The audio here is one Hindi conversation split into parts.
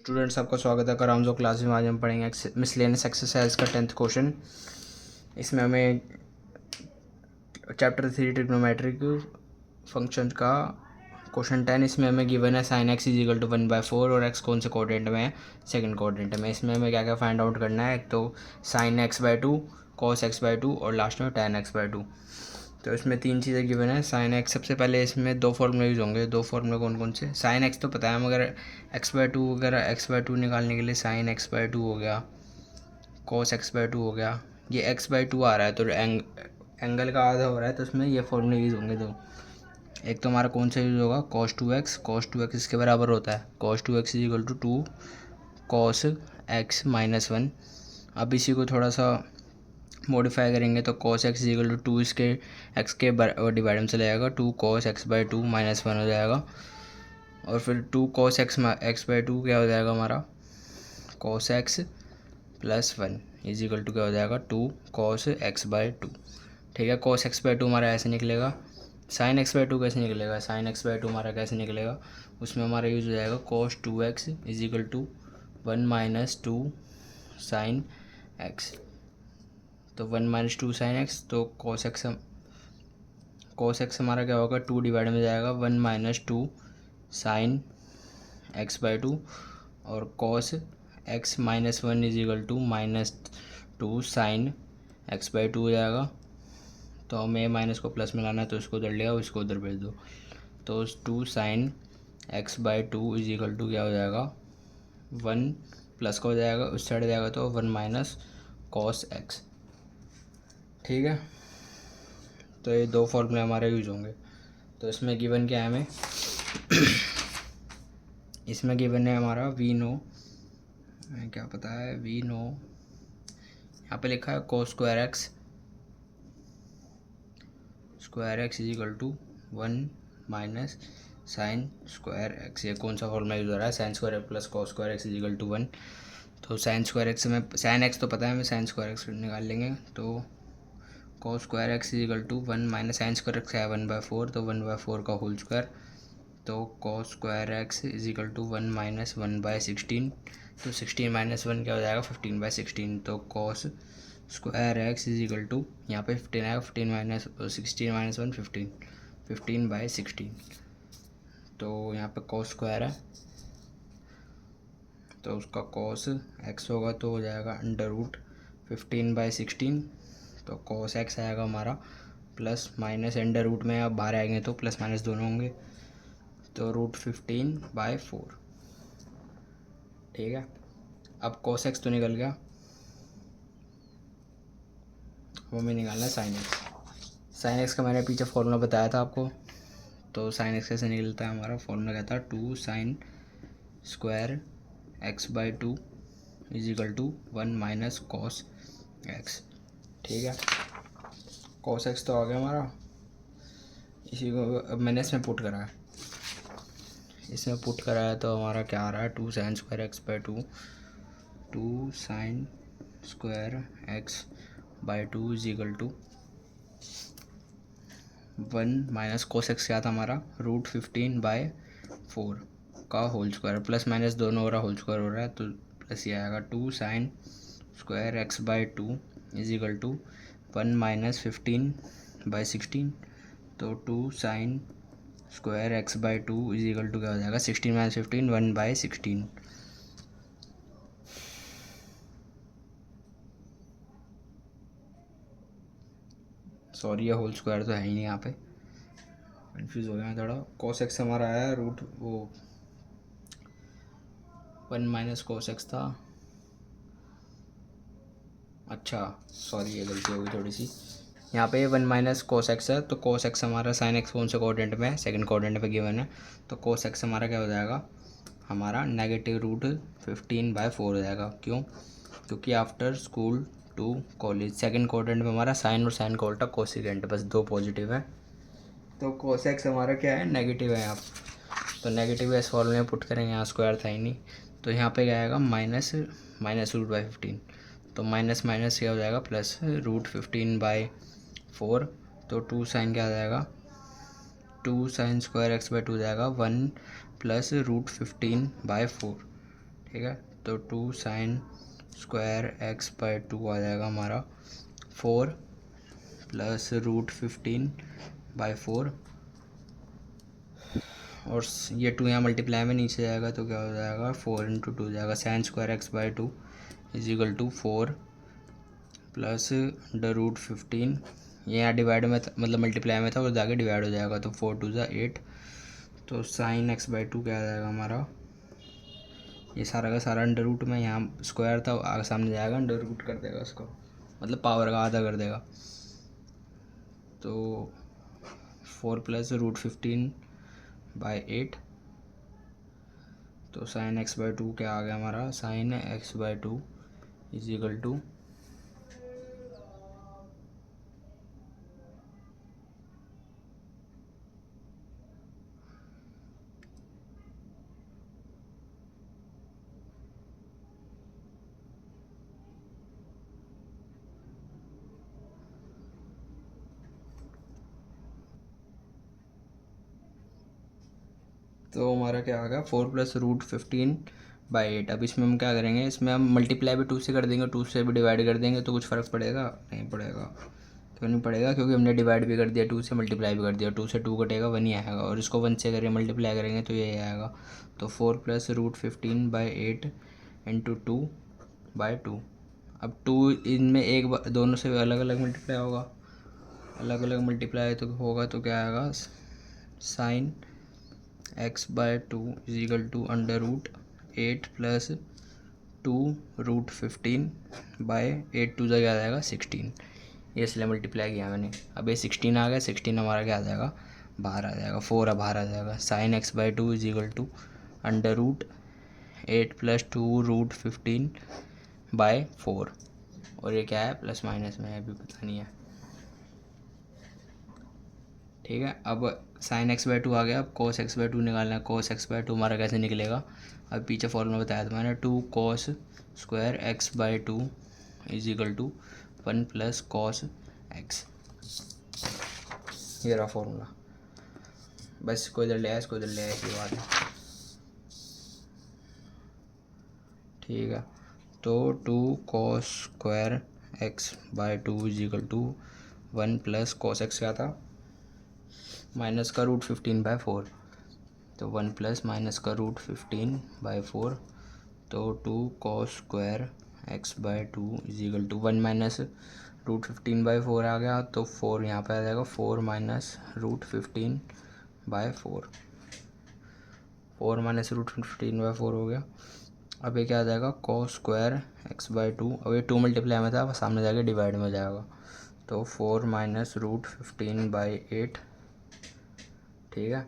स्टूडेंट्स, आपका स्वागत है करामजो क्लास में। आज हम पढ़ेंगे मिसलेनियस एक्सरसाइज का 10th क्वेश्चन। इसमें हमें चैप्टर 3 ट्रिग्नोमेट्रिक फंक्शन का क्वेश्चन 10। इसमें हमें गिवन है sin x is equal to 1/4 और x कौन से कोऑर्डिनेट में है, सेकंड कोऑर्डिनेट में। इसमें हमें क्या क्या फाइंड आउट करना है। एक तो sin x/2, cos x/2 और लास्ट में tan x/2। तो इसमें तीन चीज़ें गिवन है। साइन एक्स, सबसे पहले इसमें दो फॉर्मूले यूज़ होंगे। दो फॉर्मूले कौन कौन से? साइन एक्स तो पता है, मगर x/2 वगैरह x/2 निकालने के लिए साइन x/2 हो गया, cos x/2 हो गया। ये x/2 आ रहा है तो एंगल का आधा हो रहा है, तो इसमें ये फॉर्मूले यूज़ होंगे दो। एक तो हमारा कौन सा यूज़ होगा, cos 2x। cos 2x इसके बराबर होता है cos 2x is equal to 2 cos x minus 1। अब इसी को थोड़ा सा मॉडिफाई करेंगे तो cos x इक्वल टू 2 इसके x के डिवाइड में चला जाएगा, 2 cos x/2 माइनस 1 हो जाएगा। और फिर 2 cos x/2 क्या हो जाएगा हमारा, cos x plus 1 is equal to क्या हो जाएगा, 2 cos x/2। ठीक है, cos x/2 हमारा ऐसे निकलेगा। sin x/2 कैसे निकलेगा? sin x/2 हमारा कैसे निकलेगा, उसमें हमारा यूज हो जाएगा cos 2x is equal to 1 minus 2 sin x। तो 1 माइनस 2 sin x, तो cos x हमारा क्या होगा, 2 डिवाइड में जाएगा 1 माइनस 2 sin x/2 और cos x minus 1 is equal to minus 2 sin x/2 हो जाएगा। तो हमें माइनस को प्लस में लाना है, तो इसको उधर ले आओ, इसको उधर भेज दो। तो 2 sin x/2 is equal to क्या हो जाएगा, 1 प्लस का हो जाएगा, उस साइड जाएगा तो 1 माइनस cos x। ठीक है, तो ये दो फॉर्मूले हमारे यूज होंगे। तो इसमें गिवन क्या है हमें इसमें गिवन है हमारा वी नो, क्या पता है, वी नो यहाँ पे लिखा है cos square x is equal to 1 minus sine square x. ये कौन सा फॉर्मूला यूज हो रहा है, sine square plus cos square x is equal to 1। तो साइन स्क्वायर एक्स में साइन एक्स तो पता है, हमें साइन स्क्वायर एक्स निकाल लेंगे। तो cos square x is equal to 1 minus sine square x है 1/4, तो 1/4 का होल स्क्वायर। तो cos square x is equal to 1 minus 1/16। तो 16 माइनस 1 क्या हो जाएगा, 15/16। तो cos square x is equal to, यहाँ पे 15 आएगा, 15 माइनस 16 माइनस 1 15, 15/16। तो यहाँ पे cos स्क्वायर है, तो उसका cos x होगा तो हो जाएगा अंडर रूट 15/16। तो cos x आएगा हमारा प्लस माइनस अंडर रूट में, अब बाहर आएंगे तो प्लस माइनस दोनों होंगे, तो रूट 15/4। ठीक है, अब cos x तो निकल गया, वो हमें निकालना है sin x। sin x का मैंने पीछे फॉर्मूला बताया था आपको। तो sin x कैसे निकलता है, हमारा फॉर्मूला कहता है 2 sin square x/2 is equal to 1 minus cos x। ठीक है, cos x तो आ गया हमारा। इसी को अब मैंने इसमें पुट करा है, इसमें पुट करा है तो हमारा क्या आ रहा है, 2 sin square x/2, 2 sin square x/2 is equal to 1 minus cos x क्या था हमारा, रूट 15/4 का होल स्क्वायर। प्लस माइनस दोनों हो रहा, होल स्क्वायर हो रहा है, तो प्लस ये आएगा 2 sin square x/2 is equal to 1 minus 15/16। तो 2 sin square x/2 is equal to क्या हो जाएगा, 16 माइनस 15 1/16। सॉरी, ये होल स्क्वायर तो है ही नहीं, यहाँ पे कन्फ्यूज़ हो गया थोड़ा। cos x हमारा आया रूट, वो 1 माइनस cos x था। अच्छा सॉरी, ये गलती हो गई थोड़ी सी। यहाँ पे 1 माइनस cos x है, तो cos x हमारा sin x कौन से कोऑर्डिनेट में है, सेकंड कोऑर्डिनेट पे गिवन है। तो cos x हमारा क्या हो जाएगा, हमारा नेगेटिव रूट 15/4 हो जाएगा। क्यों? क्योंकि after school to college, second coordinate में हमारा साइन और साइन का उल्टा कोसिकेंट, बस दो पॉजिटिव है। तो cos x हमारा क्या है, नेगेटिव है यहाँ। तो नेगेटिव इस फॉर्मूले में पुट करेंगे, यहाँ स्क्वायर था ही नहीं, तो यहाँ पे क्या आएगा, माइनस √15। तो माइनस माइनस क्या हो जाएगा, प्लस रूट 15/4। तो 2 साइन क्या आ जाएगा, 2 sin स्क्वायर x/2 हो जाएगा 1 प्लस रूट 15/4। ठीक है। तो 2 साइन स्क्वायर एक्स बाई 2 आ जाएगा हमारा 4 प्लस रूट 15/4, और ये 2 यहाँ मल्टीप्लाई में नीचे जाएगा तो क्या हो जाएगा 4 × 2 जाएगा, sine square x by 2 is equal to 4 plus under root 15, ये यहाँ डिवाइड में मतलब मल्टीप्लाई में था, वो जाके डिवाइड हो जाएगा तो 4 × 2 = 8। तो साइन एक्स बाई 2 क्या आ जाएगा हमारा, ये सारा का सारा अंडर रूट में, यहाँ स्क्वायर था आगे सामने जाएगा अंडर रूट कर देगा उसको, मतलब पावर का आधा कर देगा। तो 4 प्लस रूट 15/8, तो साइन एक्स बाई 2 क्या आ गया हमारा, sine x by 2 is equal to तो हमारा क्या आ गया 4 प्लस रूट 15/8। अब इसमें हम क्या करेंगे, इसमें हम मल्टीप्लाई भी 2 से कर देंगे, 2 से भी डिवाइड कर देंगे, तो कुछ फ़र्क पड़ेगा नहीं पड़ेगा। क्यों नहीं पड़ेगा, क्योंकि हमने डिवाइड भी कर दिया 2 से, मल्टीप्लाई भी कर दिया, 2 से 2 कटेगा 1 ही आएगा, और इसको 1 से करें मल्टीप्लाई करेंगे तो ये आएगा। तो 4 प्लस रूट 15/8 इंटू 2/2। अब 2 इनमें एक दोनों से अलग अलग मल्टीप्लाई होगा, अलग अलग मल्टीप्लाई तो होगा, तो क्या आएगा sine x by 2 is equal to under root 8 plus 2 root 15/8, 2 क्या आ जाएगा 16, ये इसलिए मल्टीप्लाई किया मैंने। अब ये 16 आ गया, 16 हमारा क्या आ जाएगा बाहर आ जाएगा, 4 बाहर आ जाएगा। Sine x by 2 is equal to under root 8 plus 2 root 15/4, और ये क्या है प्लस माइनस में है, अभी पता नहीं है, ठीक है। अब साइन एक्स बाई 2 आ गया, अब कॉस एक्स बाई 2 निकालना है। कॉस एक्स बाई 2 हमारा कैसे निकलेगा, अब पीछे फॉर्मूला बताया था मैंने, 2 cos square x by 2 is equal to 1 plus cos x, ये रहा फॉर्मूला। बस इसको इधर ले आया, इसको इधर ले आया, ऐसी बात है, ठीक है। तो 2 cos square x by 2 is equal to 1 plus cos x क्या था, माइनस का रूट 15/4, तो 1 प्लस माइनस का रूट 15/4, तो 2 cos square x by 2 is equal to 1 minus root 15/4 आ गया, तो 4 यहाँ पे आ जाएगा, 4 माइनस रूट 15/4, 4 माइनस रूट 15/4 हो गया। अब ये क्या आ जाएगा कॉस स्क्वायर एक्स बाई 2, अब ये 2 मल्टीप्लाई में था, वो सामने जाके डिवाइड में हो जाएगा, तो 4 माइनस रूट 15/8, ठीक है।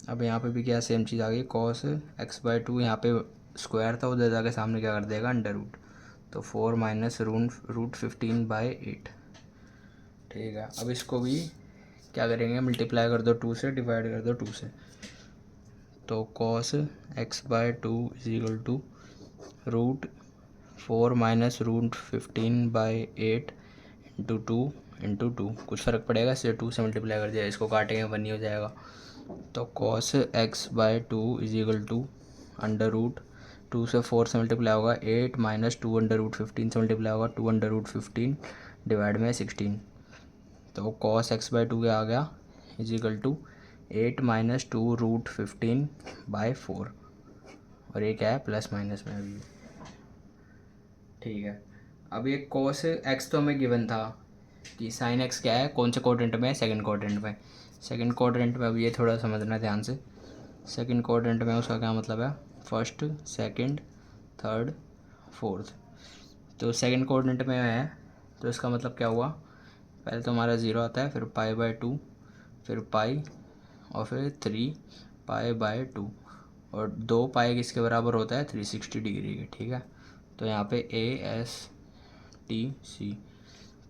अब यहाँ पे भी क्या सेम चीज़ आ गई, कॉस एक्स बाई 2, यहाँ पे स्क्वायर था, उधर जाके सामने क्या कर देगा अंडर रूट, तो 4 माइनस रूट 15/8, ठीक है। अब इसको भी क्या करेंगे, मल्टीप्लाई कर दो 2 से, डिवाइड कर दो 2 से, तो cos x by 2 is equal to root 4 minus root 15/8 into two, कुछ फ़र्क पड़ेगा, इससे 2 से मल्टीप्लाई कर दिया, इसको काटेंगे 1 ही हो जाएगा। तो cos x by 2 is equal to under root 2 से 4 से मल्टीप्लाई होगा 8 माइनस 2 अंडर रूट 15 से मल्टीप्लाई होगा 2 अंडर रूट 15 डिवाइड में 16, तो कॉस एक्स बाई 2 क्या आ गया इजिकल टू 8 माइनस 2 रूट 15/4, और ये क्या है प्लस माइनस में अभी, ठीक है। अब ये कॉस एक्स तो हमें गिवन था कि साइन एक्स क्या है, कौन से क्वाड्रेंट में है, सेकंड क्वाड्रेंट में, सेकंड क्वाड्रेंट में। अब ये थोड़ा समझना ध्यान से, सेकंड क्वाड्रेंट में उसका क्या मतलब है, फर्स्ट सेकंड थर्ड फोर्थ, तो सेकंड क्वाड्रेंट में है, तो इसका मतलब क्या हुआ, पहले तो हमारा 0 आता है, फिर π/2, फिर पाई, और फिर 3π/2, और 2 पाई किसके बराबर होता है 360 डिग्री के, ठीक है। तो यहाँ पे ASTC,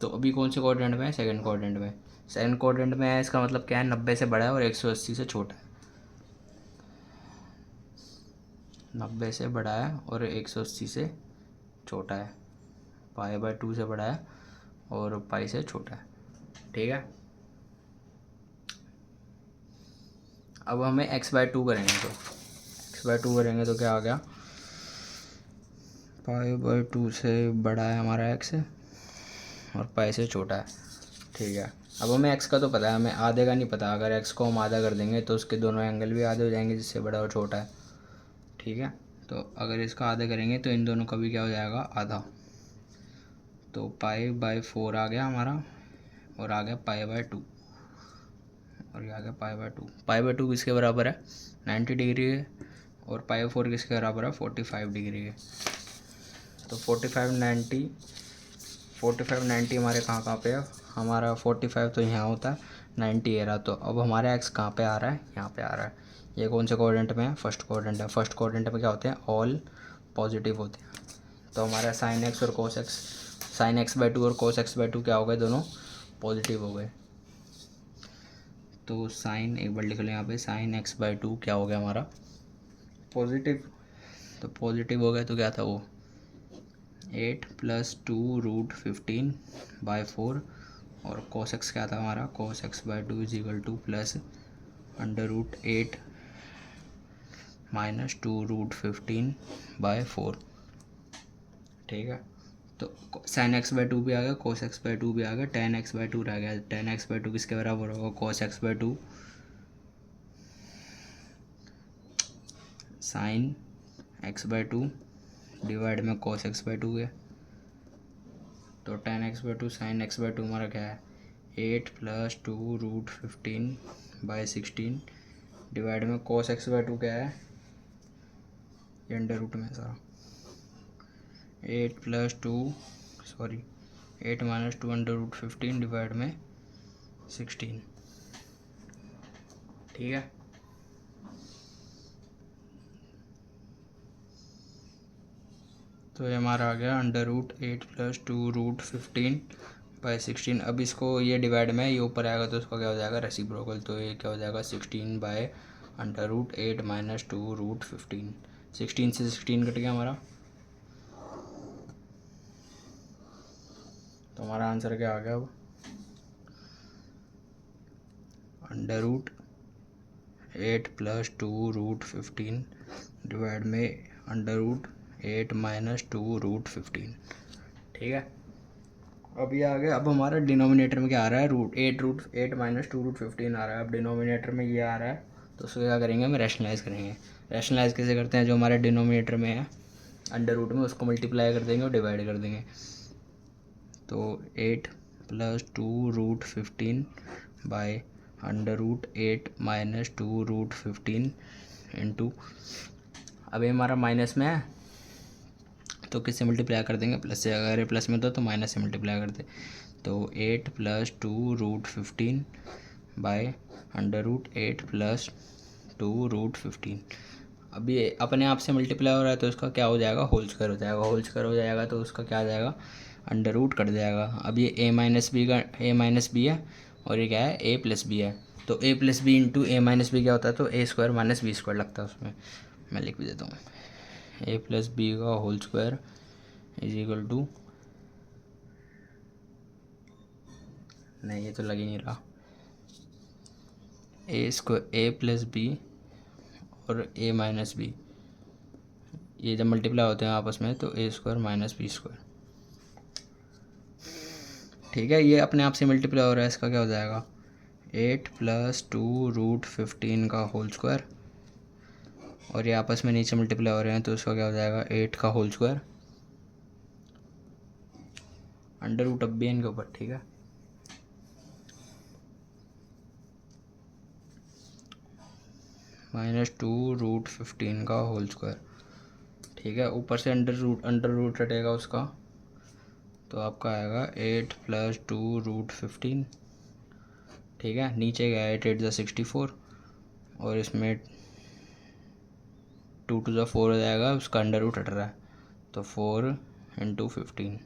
तो अभी कौन से क्वाड्रेंट में है, सेकंड क्वाड्रेंट में, सेकंड क्वाड्रेंट में है, इसका मतलब क्या है 90 से बड़ा है और 180 से छोटा है, 90 से बड़ा है और 180 से छोटा है, π/2 से बड़ा है और पाई से छोटा है, ठीक है। अब हमें x/2 करेंगे, तो x/2 करेंगे तो क्या आ गया, π/2 से बड़ा है हमारा x और पाई से छोटा है। ठीक है, अब हमें x का तो पता है, हमें आधे का नहीं पता। अगर x को हम आधा कर देंगे तो उसके दोनों एंगल भी आधे हो जाएंगे, जिससे बड़ा और छोटा है। ठीक है, तो अगर इसका आधा करेंगे तो इन दोनों का भी क्या हो जाएगा, आधा। तो π/4 आ गया हमारा, और आ गया π/2, और ये आ गया π/2। π/2 किसके बराबर है, 90 डिग्री है, और π/4 किसके बराबर है, 45 डिग्री है। तो 45 हमारे कहाँ पे है, हमारा 45 तो यहाँ होता है, 90 है रहा। तो अब हमारा x कहाँ पे आ रहा है, यहाँ पे आ रहा है। ये कौन से कोऑर्डिनेट में है, फर्स्ट कोऑर्डिनेट है। फर्स्ट कोऑर्डिनेट में क्या होते हैं, ऑल पॉजिटिव होते हैं। तो हमारा sin x और cos x, sin x/2 और cos x/2 क्या हो गए, दोनों पॉजिटिव हो गए। तो साइन, एक बार लिख लो यहाँ पे, sin x/2 क्या हो गया हमारा, पॉजिटिव। तो पॉजिटिव हो गया तो क्या था वो, 8 + 2√15/4, और cos x क्या था हमारा, cos x/2 = +√8 - 2√15/4। ठीक है, तो sin x/2 भी आ गया, cos x/2 भी आ गया, tan x/2 रह गया। tan x/2 किसके बराबर होगा, cos x/2 sin x/2 divide में cos x/2 है। तो tan x/2 sin x/2 हमारा क्या है, 8 + 2√15/16 डिवाइड में cos x/2 क्या है, ये अंडर रूट में सारा, 8 - 2 √15 डिवाइड में 16। ठीक है, तो ये हमारा आ गया √8 + 2√15/16। अब इसको ये डिवाइड में ये ऊपर आएगा तो उसका क्या हो जाएगा, रेसिप्रोकल। तो ये क्या हो जाएगा, 16/√8 - 2√15। 16 से 16 कट गया हमारा। तो हमारा आंसर क्या आ गया, अब √8 + 2√15 डिवाइड में √8 - 2√15। ठीक है, अब ये आ गया। अब हमारा डिनोमिनेटर में क्या आ रहा है, √8 - 2√15 आ रहा है। अब डिनोमिनेटर में ये आ रहा है, तो उसको क्या करेंगे, हम रैशनलाइज़ करेंगे। रैशनलाइज़ कैसे करते हैं, जो हमारे डिनोमिनेटर में है अंडर रूट में, उसको मल्टीप्लाई कर देंगे और डिवाइड कर देंगे। तो 8 + 2√15/√8 - 2√15 इंटू, अभी हमारा माइनस में है तो किससे मल्टीप्लाई कर देंगे, प्लस से। अगर ये प्लस में था तो माइनस से मल्टीप्लाई करते। तो 8 + 2√15/√8 + 2√15। अब ये अपने आप से मल्टीप्लाई हो रहा है तो उसका क्या हो जाएगा, होल स्क्वायर हो जाएगा। होल स्क्वायर हो जाएगा तो उसका क्या आ जाएगा, अंडर रूट कट जाएगा। अब ये a - b है, और ये क्या है, a + b है। तो a + b into a - b क्या होता है, तो a² - b² लगता है उसमें। मैं लिख भी देता हूँ, a + b का होल स्क्वायर = नहीं, ये तो लग ही नहीं रहा, a + b और a - b, ये जब मल्टीप्लाई होते हैं आपस में तो a² - b²। ठीक है, ये अपने आप से मल्टीप्लाई हो रहा है, इसका क्या हो जाएगा, 8 + 2√15 का होल स्क्वायर, और ये आपस में नीचे मल्टीप्लाई हो रहे हैं तो उसका क्या हो जाएगा, 8 का होल स्क्वायर, अंडर रूट अब भी है इनके ऊपर। ठीक है, -2√15 का होल स्क्वायर। ठीक है, ऊपर से अंडर रूट हटेगा उसका, तो आपका आएगा 8 + 2√15। ठीक है, नीचे गया 8 × 8 = 64, और इसमें 2 × 4 हो जाएगा, उसका अंडर रूट हट रहा है, तो 4 × 15।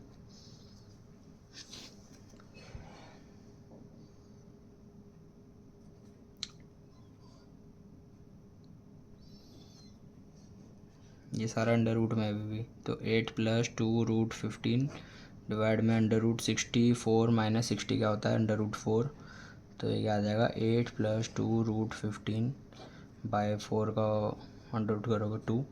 ये सारा अंडर रूट में अभी भी। तो 8 + 2√15 डिवाइड में √64 - 60 क्या होता है, √4। तो ये आ जाएगा 8 + 2√15/4 का अंडर रूट करोगे 2,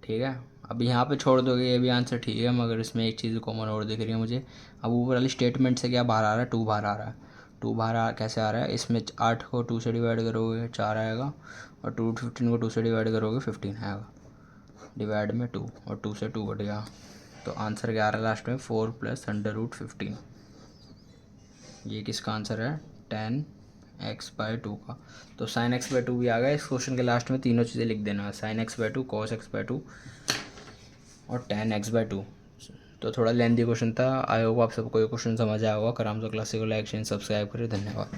ठीक है। अब यहाँ पे छोड़ दोगे ये भी आंसर ठीक है, मगर इसमें एक चीज़ कॉमन और दिख रही है मुझे। अब ऊपर वाली स्टेटमेंट से क्या बाहर आ रहा है, 2 बाहर आ रहा है। 2 बाहर कैसे आ रहा है, इसमें 8 को 2 से डिवाइड करोगे 4 आएगा, और 2 15 को 2 से डिवाइड करोगे 15 आएगा, डिवाइड में 2, और 2 से 2 कट गया, तो आंसर क्या आ रहा है लास्ट में 4 + अंडर रूट 15। ये किसका आंसर है, tan x/2 का। तो sin x/2 भी आ गया। इस क्वेश्चन के लास्ट में तीनों चीज़ें लिख देना, sin x/2, cos x/2 और tan x/2। तो थोड़ा लेंथी क्वेश्चन था। आई होप आप सबको ये क्वेश्चन समझ आया होगा। करामजा क्लासिक को लाइक शेयर सब्सक्राइब करें। धन्यवाद।